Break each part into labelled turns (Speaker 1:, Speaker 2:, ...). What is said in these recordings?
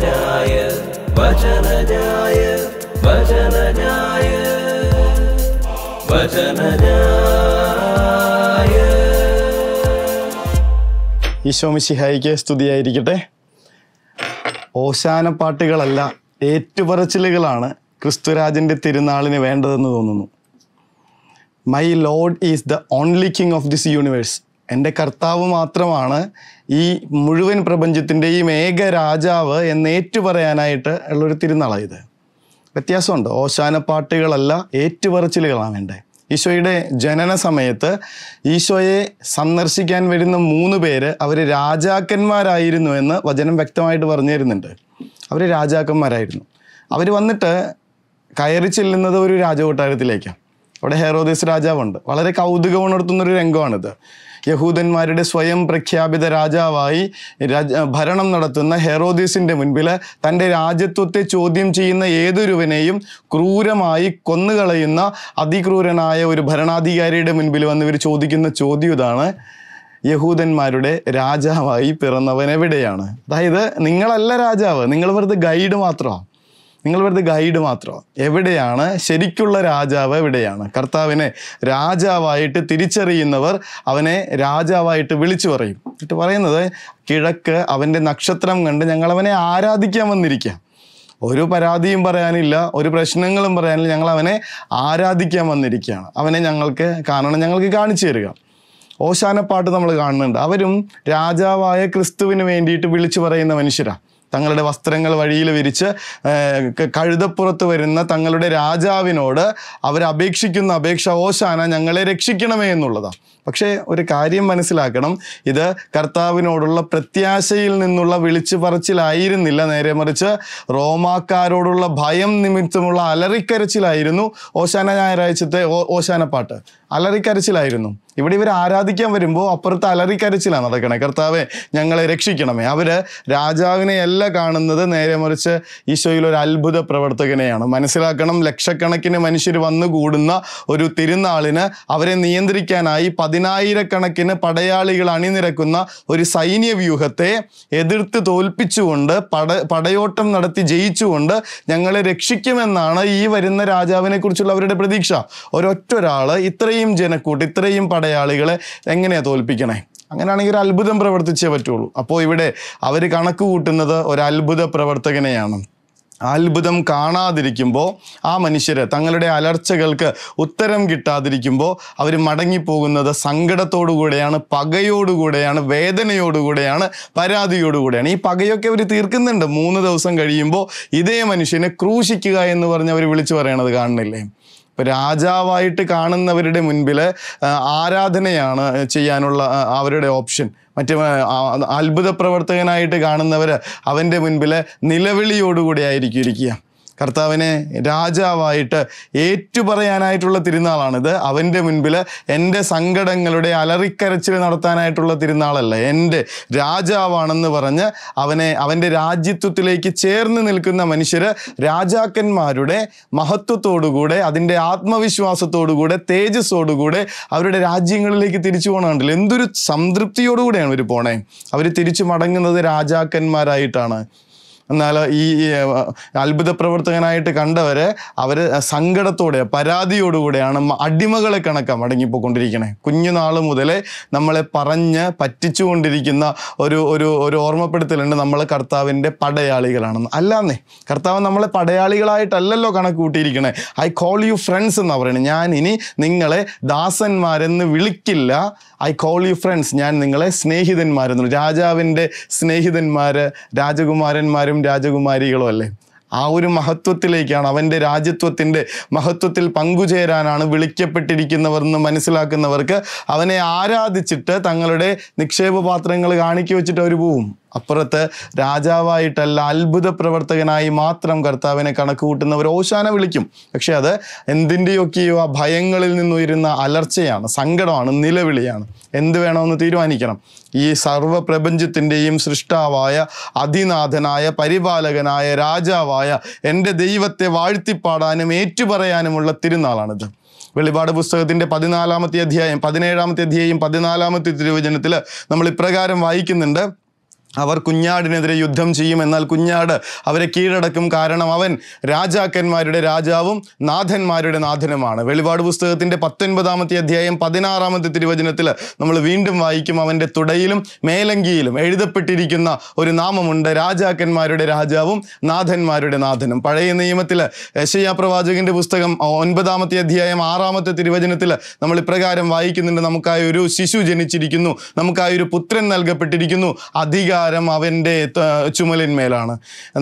Speaker 1: വചനജായ വചനജായ വചനജായ വചനജായ.
Speaker 2: ഈശോ മിശിഹായിക്ക് സ്തുതിയായിരിക്കട്ടെ. ഓശാന പാട്ടുകളല്ല, ഏറ്റുപറച്ചിലുകളാണ് ക്രിസ്തുരാജൻ്റെ തിരുനാളിന് വേണ്ടതെന്ന് തോന്നുന്നു. My Lord is the only king of this universe. എൻ്റെ കർത്താവ് മാത്രമാണ് ഈ മുഴുവൻ പ്രപഞ്ചത്തിൻ്റെയും ഏക രാജാവ് എന്ന് ഏറ്റുപറയാനായിട്ട് ഉള്ളൊരു തിരുനാളായത്. വ്യത്യാസമുണ്ട്. ഓശാന പാട്ടുകളല്ല, ഏറ്റുപറച്ചിലുകളാണ് വേണ്ടത്. ഈശോയുടെ ജനന സമയത്ത് ഈശോയെ സന്ദർശിക്കാൻ വരുന്ന 3 പേര് അവർ രാജാക്കന്മാരായിരുന്നു എന്ന് വചനം വ്യക്തമായിട്ട് പറഞ്ഞു തരുന്നുണ്ട്. അവർ രാജാക്കന്മാരായിരുന്നു. അവർ വന്നിട്ട് കയറി ചെല്ലുന്നത് ഒരു രാജകൊട്ടാരത്തിലേക്കാണ്. അവിടെ ഹെറോദേസ് രാജാവുണ്ട്. വളരെ കൗതുകമുണർത്തുന്നൊരു രംഗമാണിത്. യഹൂദന്മാരുടെ സ്വയം പ്രഖ്യാപിത രാജാവായി ഭരണം നടത്തുന്ന ഹെറോദേസിൻ്റെ മുൻപിൽ തൻ്റെ രാജ്യത്വത്തെ ചോദ്യം ചെയ്യുന്ന ഏതൊരുവനെയും ക്രൂരമായി കൊന്നുകളയുന്ന അതിക്രൂരനായ ഒരു ഭരണാധികാരിയുടെ മുൻപിൽ വന്ന് ഇവർ ചോദിക്കുന്ന ചോദ്യം ഇതാണ്: യഹൂദന്മാരുടെ രാജാവായി പിറന്നവൻ എവിടെയാണ്? അതായത് നിങ്ങളല്ല രാജാവ്, നിങ്ങൾ വെറുതെ ഗൈഡ് മാത്രമാണ്. എവിടെയാണ് ശരിക്കുള്ള രാജാവ്? എവിടെയാണ്? കർത്താവിനെ രാജാവായിട്ട് തിരിച്ചറിയുന്നവർ അവനെ രാജാവായിട്ട് വിളിച്ചു പറയും. എന്നിട്ട് പറയുന്നത്, കിഴക്ക് അവൻ്റെ നക്ഷത്രം കണ്ട് ഞങ്ങളവനെ ആരാധിക്കാൻ വന്നിരിക്കുക. ഒരു പരാതിയും പറയാനില്ല, ഒരു പ്രശ്നങ്ങളും പറയാനില്ല, ഞങ്ങൾ അവനെ ആരാധിക്കാൻ വന്നിരിക്കുകയാണ്. അവനെ ഞങ്ങൾക്ക് കാണണം, ഞങ്ങൾക്ക് കാണിച്ചു തരിക. ഓശാനപ്പാട്ട് നമ്മൾ കാണുന്നുണ്ട്. അവരും രാജാവായ ക്രിസ്തുവിന് വേണ്ടിയിട്ട് വിളിച്ചു പറയുന്ന മനുഷ്യരാണ്. തങ്ങളുടെ വസ്ത്രങ്ങൾ വഴിയിൽ വിരിച്ച് കഴുതപ്പുറത്ത് വരുന്ന തങ്ങളുടെ രാജാവിനോട് അവരപേക്ഷിക്കുന്ന അപേക്ഷ ഓശാന ഞങ്ങളെ രക്ഷിക്കണമേ എന്നുള്ളതാണ്. പക്ഷേ ഒരു കാര്യം മനസ്സിലാക്കണം, ഇത് കർത്താവിനോടുള്ള പ്രത്യാശയിൽ നിന്നുള്ള വിളിച്ചു പറച്ചിലായിരുന്നില്ല. നേരെ മറിച്ച് റോമാക്കാരോടുള്ള ഭയം നിമിത്തമുള്ള അലറിക്കരച്ചിലായിരുന്നു ഓശാന ഞായറാഴ്ചത്തെ ഓശാനപ്പാട്ട്. അലറിക്കരച്ചിലായിരുന്നു. ഇവിടെ ഇവർ ആരാധിക്കാൻ വരുമ്പോൾ അപ്പുറത്ത് അലറിക്കരച്ചിലാണ് നടക്കണേ. കർത്താവെ ഞങ്ങളെ രക്ഷിക്കണമേ. അവർ രാജാവിനെ അല്ല കാണുന്നത്, നേരെ മറിച്ച് ഈശോയിൽ ഒരു അത്ഭുത പ്രവർത്തകനെയാണ്. മനസ്സിലാക്കണം, ലക്ഷക്കണക്കിന് മനുഷ്യർ വന്നു കൂടുന്ന ഒരു തിരുനാളിന് അവരെ നിയന്ത്രിക്കാനായി 10,000-കണക്കിന് പടയാളികൾ അണിനിരക്കുന്ന ഒരു സൈന്യ വ്യൂഹത്തെ എതിർത്ത് തോൽപ്പിച്ചുകൊണ്ട് പടയോട്ടം നടത്തി ജയിച്ചുകൊണ്ട് ഞങ്ങളെ രക്ഷിക്കുമെന്നാണ് ഈ വരുന്ന രാജാവിനെ കുറിച്ചുള്ള അവരുടെ പ്രതീക്ഷ. ഒരൊറ്റൊരാള് ഇത്രയും ജനക്കൂട്ട്, ഇത്രയും പടയാളികളെ എങ്ങനെയാണ് തോൽപ്പിക്കണേ? അങ്ങനെയാണെങ്കിൽ ഒരു അത്ഭുതം പ്രവർത്തിച്ചേ പറ്റുള്ളൂ. അപ്പോൾ ഇവിടെ അവർ കണക്ക് കൂട്ടുന്നത് ഒരു അത്ഭുത പ്രവർത്തകനെയാണ്. അത്ഭുതം കാണാതിരിക്കുമ്പോൾ ആ മനുഷ്യർ തങ്ങളുടെ അലർച്ചകൾക്ക് ഉത്തരം കിട്ടാതിരിക്കുമ്പോൾ അവർ മടങ്ങിപ്പോകുന്നത് സങ്കടത്തോടുകൂടെയാണ്, പകയോടുകൂടെയാണ്, വേദനയോടുകൂടെയാണ്, പരാതിയോടുകൂടെയാണ്. ഈ പകയൊക്കെ അവർ തീർക്കുന്നുണ്ട്. 3 ദിവസം കഴിയുമ്പോൾ ഇതേ മനുഷ്യനെ ക്രൂശിക്കുക എന്ന് പറഞ്ഞ് അവർ വിളിച്ചു പറയണത് കാണുന്നില്ലേ? ഇപ്പം രാജാവായിട്ട് കാണുന്നവരുടെ മുൻപിൽ ആരാധനയാണ് ചെയ്യാനുള്ള അവരുടെ ഓപ്ഷൻ. മറ്റു അത്ഭുത പ്രവർത്തകനായിട്ട് കാണുന്നവർ അവൻ്റെ മുൻപിൽ നിലവിളിയോടുകൂടി ആയിരിക്കും ഇരിക്കുക. കർത്താവിനെ രാജാവായിട്ട് ഏറ്റുപറയാനായിട്ടുള്ള തിരുനാളാണിത്. അവൻ്റെ മുൻപിൽ എൻ്റെ സങ്കടങ്ങളുടെ അലറിക്കരച്ചിൽ നടത്താനായിട്ടുള്ള തിരുനാളല്ല. എൻ്റെ രാജാവാണെന്ന് പറഞ്ഞ് അവൻ്റെ രാജ്യത്വത്തിലേക്ക് ചേർന്ന് നിൽക്കുന്ന മനുഷ്യർ രാജാക്കന്മാരുടെ മഹത്വത്തോടുകൂടെ, അതിൻ്റെ ആത്മവിശ്വാസത്തോടുകൂടെ, തേജസ്സോടുകൂടെ അവരുടെ രാജ്യങ്ങളിലേക്ക് തിരിച്ചു പോകണമുണ്ടല്ലോ. എന്തൊരു സംതൃപ്തിയോടുകൂടെയാണ് അവർ പോണേ. അവർ തിരിച്ചു മടങ്ങുന്നത് രാജാക്കന്മാരായിട്ടാണ്. എന്നാൽ ഈ അത്ഭുത പ്രവർത്തകനായിട്ട് കണ്ടവരെ അവർ സങ്കടത്തോടെ, പരാതിയോടുകൂടെയാണ് അടിമകളെ കണക്കാണ് മടങ്ങിപ്പോയിക്കൊണ്ടിരിക്കണേ. കുഞ്ഞുനാൾ മുതലേ നമ്മളെ പറഞ്ഞ് പറ്റിച്ചുകൊണ്ടിരിക്കുന്ന ഒരു ഓർമ്മപ്പെടുത്തലുണ്ട്, നമ്മൾ കർത്താവിൻ്റെ പടയാളികളാണെന്ന്. അല്ലാന്നേ, കർത്താവ് നമ്മളെ പടയാളികളായിട്ടല്ലല്ലോ കണക്ക് കൂട്ടിയിരിക്കണേ. ഐ കോൾ യു ഫ്രണ്ട്സ് എന്നാണ് പറയുന്നത്. ഞാൻ ഇനി നിങ്ങളെ ദാസന്മാരെന്ന് വിളിക്കില്ല, ഐ കോൾ യു ഫ്രണ്ട്സ്, ഞാൻ നിങ്ങളെ സ്നേഹിതന്മാരെന്നു. രാജാവിൻ്റെ സ്നേഹിതന്മാർ രാജകുമാരന്മാരും രാജകുമാരികളും അല്ലേ? ആ ഒരു മഹത്വത്തിലേക്കാണ്, അവൻ്റെ രാജ്യത്വത്തിൻ്റെ മഹത്വത്തിൽ പങ്കുചേരാനാണ് വിളിക്കപ്പെട്ടിരിക്കുന്നവർ എന്ന് മനസ്സിലാക്കുന്നവർക്ക് അവനെ ആരാധിച്ചിട്ട് തങ്ങളുടെ നിക്ഷേപപാത്രങ്ങൾ കാണിക്കി വെച്ചിട്ട് അവർ പോവും. അപ്പുറത്ത് രാജാവായിട്ടല്ല, അത്ഭുത പ്രവർത്തകനായി മാത്രം കർത്താവിനെ കണക്ക് കൂട്ടുന്നവർ ഓശാന വിളിക്കും. പക്ഷെ അത് എന്തിൻ്റെയൊക്കെയോ ആ ഭയങ്ങളിൽ നിന്നുയരുന്ന അലർച്ചയാണ്, സങ്കടമാണ്, നിലവിളിയാണ്. എന്ത് വേണമെന്ന് തീരുമാനിക്കണം. ഈ സർവ്വപ്രപഞ്ചത്തിൻ്റെയും സൃഷ്ടാവായ, അതിനാഥനായ, പരിപാലകനായ, രാജാവായ എൻ്റെ ദൈവത്തെ വാഴ്ത്തിപ്പാടാനും ഏറ്റുപറയാനുമുള്ള തിരുനാളാണിത്. വെളിപാട് പുസ്തകത്തിൻ്റെ 14-ാമത്തെ അധ്യായം 17-ാമത്തെ അധ്യായം 14-ാമത്തെ തിരുവചനത്തിൽ നമ്മൾ ഇപ്രകാരം വായിക്കുന്നുണ്ട്: അവർ കുഞ്ഞാടിനെതിരെ യുദ്ധം ചെയ്യും, എന്നാൽ കുഞ്ഞാട് അവരെ കീഴടക്കും. കാരണം അവൻ രാജാക്കന്മാരുടെ രാജാവും നാഥന്മാരുടെ നാഥനുമാണ്. വെളിപാട് പുസ്തകത്തിൻ്റെ 19-ാമത്തെ അധ്യായം 16-ാമത്തെ തിരുവചനത്തിൽ നമ്മൾ വീണ്ടും വായിക്കും, അവൻ്റെ തുടയിലും മേലങ്കിയിലും എഴുതപ്പെട്ടിരിക്കുന്ന ഒരു നാമമുണ്ട്, രാജാക്കന്മാരുടെ രാജാവും നാഥന്മാരുടെ നാഥനും. പഴയ നിയമത്തിൽ യെശയ്യാ പ്രവാചകന്റെ പുസ്തകം 9-ാമത്തെ അധ്യായം 6-ാമത്തെ തിരുവചനത്തിൽ നമ്മൾ ഇപ്രകാരം വായിക്കുന്നുണ്ട്, നമുക്കായി ഒരു ശിശു ജനിച്ചിരിക്കുന്നു, നമുക്കായി ഒരു പുത്രൻ നൽകപ്പെട്ടിരിക്കുന്നു, അധികാരം അവൻ്റെ ചുമലിന്മേലാണ്.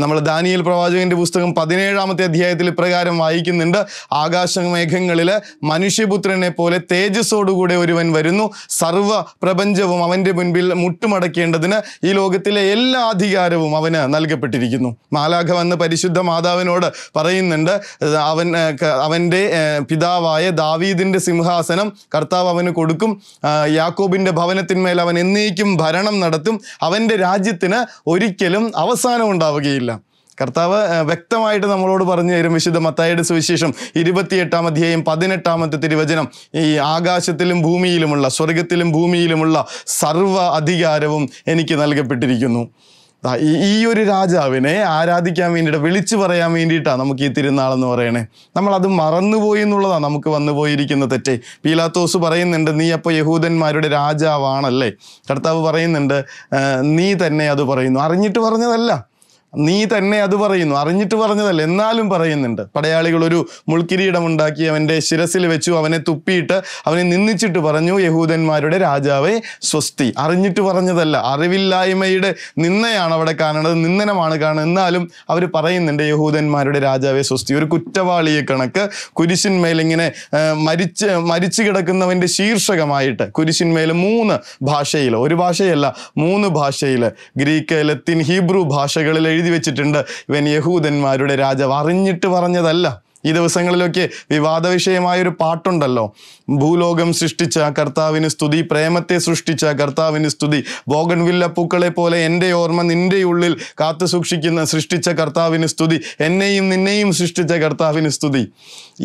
Speaker 2: നമ്മൾ ദാനിയേൽ പ്രവാചകന്റെ പുസ്തകം 17-ാമത്തെ അധ്യായത്തിൽ ഇപ്രകാരം വായിക്കുന്നുണ്ട്, ആകാശമേഘങ്ങളിൽ മനുഷ്യപുത്രനെ പോലെ തേജസ്സോടുകൂടെ ഒരുവൻ വരുന്നു, സർവ്വ പ്രപഞ്ചവും അവൻ്റെ മുൻപിൽ മുട്ടുമടക്കേണ്ടതിന് ഈ ലോകത്തിലെ എല്ലാ അധികാരവും അവന് നൽകപ്പെട്ടിരിക്കുന്നു. മാലാഖ വന്ന് പരിശുദ്ധ മാതാവിനോട് പറയുന്നുണ്ട്, അവൻ്റെ പിതാവായ ദാവീദിൻ്റെ സിംഹാസനം കർത്താവ് അവന് കൊടുക്കും, യാക്കോബിൻ്റെ ഭവനത്തിന്മേൽ അവൻ എന്നേക്കും ഭരണം നടത്തും, അവൻ്റെ രാജ്യത്തിന് ഒരിക്കലും അവസാനം ഉണ്ടാവുകയില്ല. കർത്താവ് വ്യക്തമായിട്ട് നമ്മളോട് പറഞ്ഞു തരും. വിശുദ്ധ മത്തായിയുടെ സുവിശേഷം 28-ാം അധ്യായം 18-ാമത്തെ തിരുവചനം, ഈ ആകാശത്തിലും ഭൂമിയിലുമുള്ള, സ്വർഗത്തിലും ഭൂമിയിലുമുള്ള സർവ്വ അധികാരവും എനിക്ക് നൽകപ്പെട്ടിരിക്കുന്നു. ഈ ഒരു രാജാവിനെ ആരാധിക്കാൻ വേണ്ടിയിട്ട്, വിളിച്ചു പറയാൻ വേണ്ടിയിട്ടാണ് നമുക്ക് ഈ തിരുനാളെന്ന് പറയണേ. നമ്മളത് മറന്നുപോയി എന്നുള്ളതാണ് നമുക്ക് വന്നു പോയിരിക്കുന്ന തെറ്റേ. പീലാത്തോസ് പറയുന്നുണ്ട്, നീ അപ്പോൾ യഹൂദന്മാരുടെ രാജാവാണല്ലേ? കർത്താവ് പറയുന്നുണ്ട്, നീ തന്നെ അത് പറയുന്നു. അറിഞ്ഞിട്ട് പറഞ്ഞതല്ല, നീ തന്നെ അത് പറയുന്നു, അറിഞ്ഞിട്ട് പറഞ്ഞതല്ല, എന്നാലും പറയുന്നുണ്ട്. പടയാളികൾ ഒരു മുൾക്കിരീടം ഉണ്ടാക്കി അവൻ്റെ ശിരസിൽ വെച്ചു, അവനെ തുപ്പിയിട്ട് അവനെ നിന്ദിച്ചിട്ട് പറഞ്ഞു, യഹൂദന്മാരുടെ രാജാവേ സ്വസ്തി. അറിഞ്ഞിട്ട് പറഞ്ഞതല്ല, അറിവില്ലായ്മയുടെ നിന്ദയാണ് അവിടെ കാണുന്നത്, നിന്ദനമാണ് കാണുന്നത്. എന്നാലും അവർ പറയുന്നുണ്ട്, യഹൂദന്മാരുടെ രാജാവേ സ്വസ്തി. ഒരു കുറ്റവാളിയെ കണക്ക് കുരിശിന്മേലിങ്ങനെ മരിച്ചു കിടക്കുന്നവൻ്റെ ശീർഷകമായിട്ട് കുരിശിന്മേൽ 3 ഭാഷയിൽ, ഒരു ഭാഷയല്ല 3 ഭാഷയിൽ, ഗ്രീക്ക്, ലത്തീൻ, ഹീബ്രു ഭാഷകളിൽ എഴുതി വെച്ചിട്ടുണ്ട്, ഇവൻ യഹൂദന്മാരുടെ രാജാവ്. അറിഞ്ഞിട്ട് പറഞ്ഞതല്ല. ഈ ദിവസങ്ങളിലൊക്കെ വിവാദ വിഷയമായൊരു പാട്ടുണ്ടല്ലോ, ഭൂലോകം സൃഷ്ടിച്ച കർത്താവിന് സ്തുതി, പ്രേമത്തെ സൃഷ്ടിച്ച കർത്താവിന് സ്തുതി, ബോഗൺവില്ല പൂക്കളെ പോലെ എൻ്റെ ഓർമ്മ നിൻ്റെ ഉള്ളിൽ കാത്തു സൃഷ്ടിച്ച കർത്താവിന് സ്തുതി, എന്നെയും നിന്നെയും സൃഷ്ടിച്ച കർത്താവിന് സ്തുതി.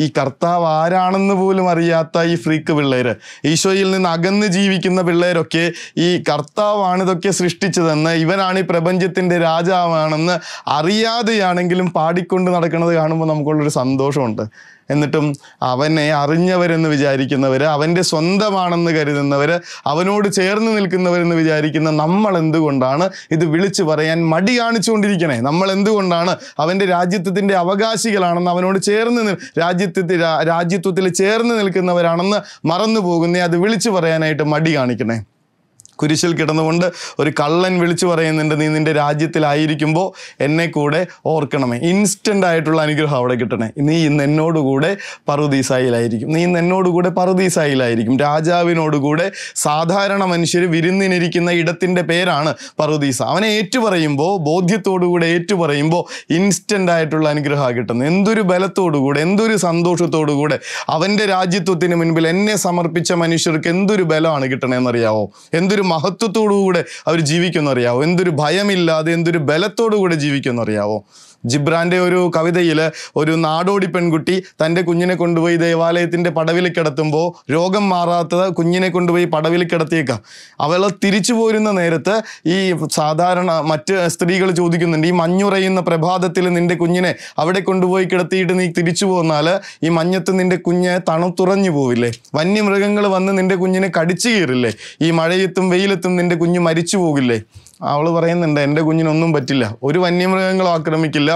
Speaker 2: ഈ കർത്താവ് ആരാണെന്ന് പോലും അറിയാത്ത ഈ ഫ്രീക്ക് പിള്ളേര്, ഈശോയിൽ നിന്ന് അകന്ന് ജീവിക്കുന്ന പിള്ളേരൊക്കെ ഈ കർത്താവാണ് ഇതൊക്കെ സൃഷ്ടിച്ചതെന്ന്, ഇവനാണ് ഈ പ്രപഞ്ചത്തിൻ്റെ രാജാവാണെന്ന് അറിയാതെയാണെങ്കിലും പാടിക്കൊണ്ട് നടക്കുന്നത് കാണുമ്പോൾ നമുക്കുള്ളൊരു സന്തോഷമുണ്ട്. എന്നിട്ടും അവനെ അറിഞ്ഞവരെന്ന് വിചാരിക്കുന്നവർ, അവൻ്റെ സ്വന്തമാണെന്ന് കരുതുന്നവർ, അവനോട് ചേർന്ന് നിൽക്കുന്നവരെന്ന് വിചാരിക്കുന്ന നമ്മൾ എന്തുകൊണ്ടാണ് ഇത് വിളിച്ചു പറയാൻ മടി കാണിച്ചുകൊണ്ടിരിക്കണേ? നമ്മൾ എന്തുകൊണ്ടാണ് അവൻ്റെ രാജ്യത്വത്തിൻ്റെ അവകാശികളാണെന്ന്, അവനോട് ചേർന്ന് രാജ്യത്വത്തിൽ ചേർന്ന് നിൽക്കുന്നവരാണെന്ന് മറന്നു പോകുന്നേ? അത് വിളിച്ചു പറയാനായിട്ട് മടി കാണിക്കണേ? കുരിശിൽ കിടന്നുകൊണ്ട് ഒരു കള്ളൻ വിളിച്ചു പറയുന്നുണ്ട്, നീ നിൻ്റെ രാജ്യത്തിലായിരിക്കുമ്പോൾ എന്നെ കൂടെ ഓർക്കണമേ. ഇൻസ്റ്റൻ്റ് ആയിട്ടുള്ള അനുഗ്രഹം അവിടെ കിട്ടണേ. നീ ഇന്ന് എന്നോടുകൂടെ പറുദീസായിലായിരിക്കും, നീ ഇന്ന് എന്നോടുകൂടെ പറുദീസായിലായിരിക്കും. രാജാവിനോടുകൂടെ സാധാരണ മനുഷ്യർ വിരുന്നിനിരിക്കുന്ന ഇടത്തിൻ്റെ പേരാണ് പറുദീസ. അവനെ ഏറ്റുപറയുമ്പോൾ, ബോധ്യത്തോടുകൂടെ ഏറ്റുപറയുമ്പോൾ ഇൻസ്റ്റൻ്റ് ആയിട്ടുള്ള അനുഗ്രഹം കിട്ടുന്നു. എന്തൊരു ബലത്തോടുകൂടെ, എന്തൊരു സന്തോഷത്തോടുകൂടെ അവൻ്റെ രാജ്യത്വത്തിന് മുൻപിൽ എന്നെ സമർപ്പിച്ച മനുഷ്യർക്ക് എന്തൊരു ബലമാണ് കിട്ടണമെന്നറിയാവോ? എന്തൊരു മഹത്വത്തോടുകൂടെ അവർ ജീവിക്കുമെന്നറിയാവോ? എന്തൊരു ഭയമില്ലാതെ, എന്തൊരു ബലത്തോടുകൂടെ ജീവിക്കുമെന്നറിയാവോ? ജിബ്രാൻ്റെ ഒരു കവിതയിൽ ഒരു നാടോടി പെൺകുട്ടി തൻ്റെ കുഞ്ഞിനെ കൊണ്ടുപോയി ദേവാലയത്തിൻ്റെ പടവിൽ കിടത്തുമ്പോൾ രോഗം മാറാത്ത കുഞ്ഞിനെ കൊണ്ടുപോയി പടവിൽ കിടത്തിയേക്കാം. അവൾ തിരിച്ചു പോരുന്ന നേരത്ത് ഈ സാധാരണ മറ്റ് സ്ത്രീകൾ ചോദിക്കുന്നുണ്ട്, ഈ മഞ്ഞുറയുന്ന പ്രഭാതത്തിൽ നിൻ്റെ കുഞ്ഞിനെ അവിടെ കൊണ്ടുപോയി കിടത്തിയിട്ട് നീ തിരിച്ചു പോന്നാൽ ഈ മഞ്ഞത്ത് നിൻ്റെ കുഞ്ഞ് തണുത്തുറഞ്ഞു പോവില്ലേ? വന്യമൃഗങ്ങൾ വന്ന് നിൻ്റെ കുഞ്ഞിനെ കടിച്ചു കീറില്ലേ? ഈ മഴയത്തും വെയിലത്തും നിൻ്റെ കുഞ്ഞ് മരിച്ചു പോകില്ലേ? അവൾ പറയുന്നുണ്ട്, എൻ്റെ കുഞ്ഞിനൊന്നും പറ്റില്ല, ഒരു വന്യമൃഗങ്ങളും ആക്രമിക്കില്ല,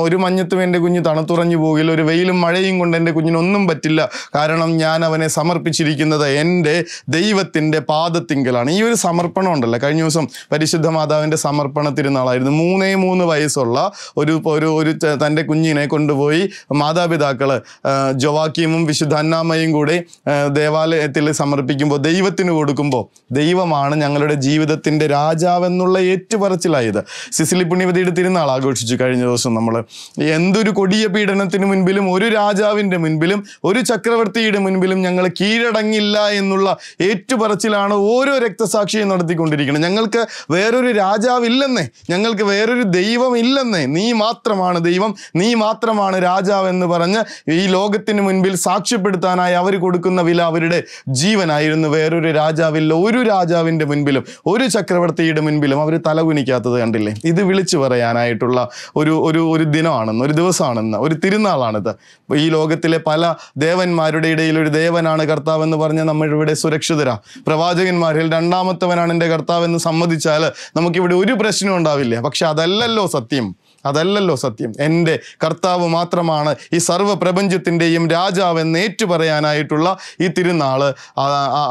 Speaker 2: ഒരു മഞ്ഞത്തും എൻ്റെ കുഞ്ഞ് തണുത്തുറഞ്ഞു പോകില്ല, ഒരു വെയിലും മഴയും കൊണ്ട് എൻ്റെ കുഞ്ഞിനൊന്നും പറ്റില്ല, കാരണം ഞാൻ അവനെ സമർപ്പിച്ചിരിക്കുന്നത് എൻ്റെ ദൈവത്തിൻ്റെ പാദത്തിങ്കലാണ്. ഈ ഒരു സമർപ്പണം ഉണ്ടല്ലോ. കഴിഞ്ഞ ദിവസം പരിശുദ്ധ മാതാവിൻ്റെ സമർപ്പണ തിരുനാളായിരുന്നു. 3 വയസ്സുള്ള ഒരു തൻ്റെ കുഞ്ഞിനെ കൊണ്ടുപോയി മാതാപിതാക്കൾ ജോവാക്കീമും വിശുദ്ധ അന്നാമ്മയും കൂടെ ദേവാലയത്തിൽ സമർപ്പിക്കുമ്പോൾ, ദൈവത്തിന് കൊടുക്കുമ്പോൾ, ദൈവമാണ് ഞങ്ങളുടെ ജീവിതത്തിൻ്റെ രാജാവെന്നുള്ള ഏറ്റുപറച്ചിലായത്. സിസിലി പുണ്യവതിയുടെ തിരുനാൾ ആഘോഷിച്ചു കഴിഞ്ഞ ദിവസം നമ്മൾ. എന്തൊരു കൊടിയ പീഡനത്തിന് മുൻപിലും, ഒരു രാജാവിൻ്റെ മുൻപിലും, ഒരു ചക്രവർത്തിയുടെ മുൻപിലും ഞങ്ങൾ കീഴടങ്ങില്ല എന്നുള്ള ഏറ്റുപറച്ചിലാണ് ഓരോ രക്തസാക്ഷിയും നടത്തിക്കൊണ്ടിരിക്കുന്നത്. ഞങ്ങൾക്ക് വേറൊരു രാജാവില്ലെന്നേ, ഞങ്ങൾക്ക് വേറൊരു ദൈവം ഇല്ലെന്നേ, നീ മാത്രമാണ് ദൈവം, നീ മാത്രമാണ് രാജാവെന്ന് പറഞ്ഞ് ഈ ലോകത്തിന് മുൻപിൽ സാക്ഷ്യപ്പെടുത്താനായി അവർ കൊടുക്കുന്ന വില അവരുടെ ജീവനായിരുന്നു. വേറൊരു രാജാവില്ല, ഒരു രാജാവിൻ്റെ മുൻപിലും, ഒരു ചക്രവർത്തിയുടെ ആരുടെ മുൻപിലും അവർ തലകുനിക്കാത്തത് കണ്ടില്ലേ? ഇത് വിളിച്ചു പറയാനായിട്ടുള്ള ഒരു ദിനമാണെന്ന്, ഒരു ദിവസമാണെന്ന്, ഒരു തിരുനാളാണിത്. ഈ ലോകത്തിലെ പല ദേവന്മാരുടെ ഇടയിൽ ഒരു ദേവനാണ് കർത്താവ് എന്ന് പറഞ്ഞാൽ നമ്മളിവിടെ സുരക്ഷിതരാ. പ്രവാചകന്മാരിൽ രണ്ടാമത്തവനാണ് എൻ്റെ കർത്താവ് എന്ന് സമ്മതിച്ചാൽ നമുക്കിവിടെ ഒരു പ്രശ്നവും ഉണ്ടാവില്ല. പക്ഷെ അതല്ലല്ലോ സത്യം. എൻ്റെ കർത്താവ് മാത്രമാണ് ഈ സർവ്വ പ്രപഞ്ചത്തിൻ്റെയും രാജാവ് എന്ന് ഏറ്റുപറയാനായിട്ടുള്ള ഈ തിരുനാൾ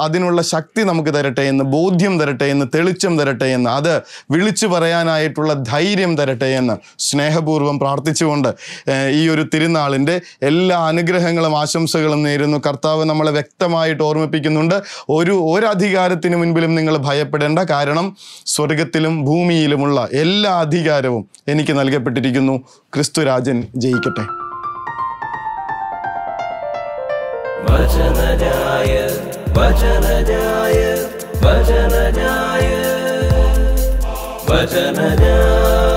Speaker 2: അതിനുള്ള ശക്തി നമുക്ക് തരട്ടെ എന്ന്, ബോധ്യം തരട്ടെ എന്ന്, തെളിച്ചം തരട്ടെ എന്ന്, അത് വിളിച്ചു പറയാനായിട്ടുള്ള ധൈര്യം തരട്ടെ എന്ന് സ്നേഹപൂർവ്വം പ്രാർത്ഥിച്ചുകൊണ്ട് ഈ ഒരു തിരുനാളിൻ്റെ എല്ലാ അനുഗ്രഹങ്ങളും ആശംസകളും നേരുന്നു. കർത്താവ് നമ്മളെ വ്യക്തമായിട്ട് ഓർമ്മിപ്പിക്കുന്നുണ്ട്, ഒരു അധികാരത്തിന് മുൻപിലും നിങ്ങൾ ഭയപ്പെടേണ്ട. കാരണം സ്വർഗത്തിലും ഭൂമിയിലുമുള്ള എല്ലാ അധികാരവും എനിക്ക് നൽകപ്പെട്ടിരിക്കുന്നു. ക്രിസ്തുരാജൻ ജയിക്കട്ടെ.
Speaker 1: വചനജായ വചനജായ വചനജായ വചനജായ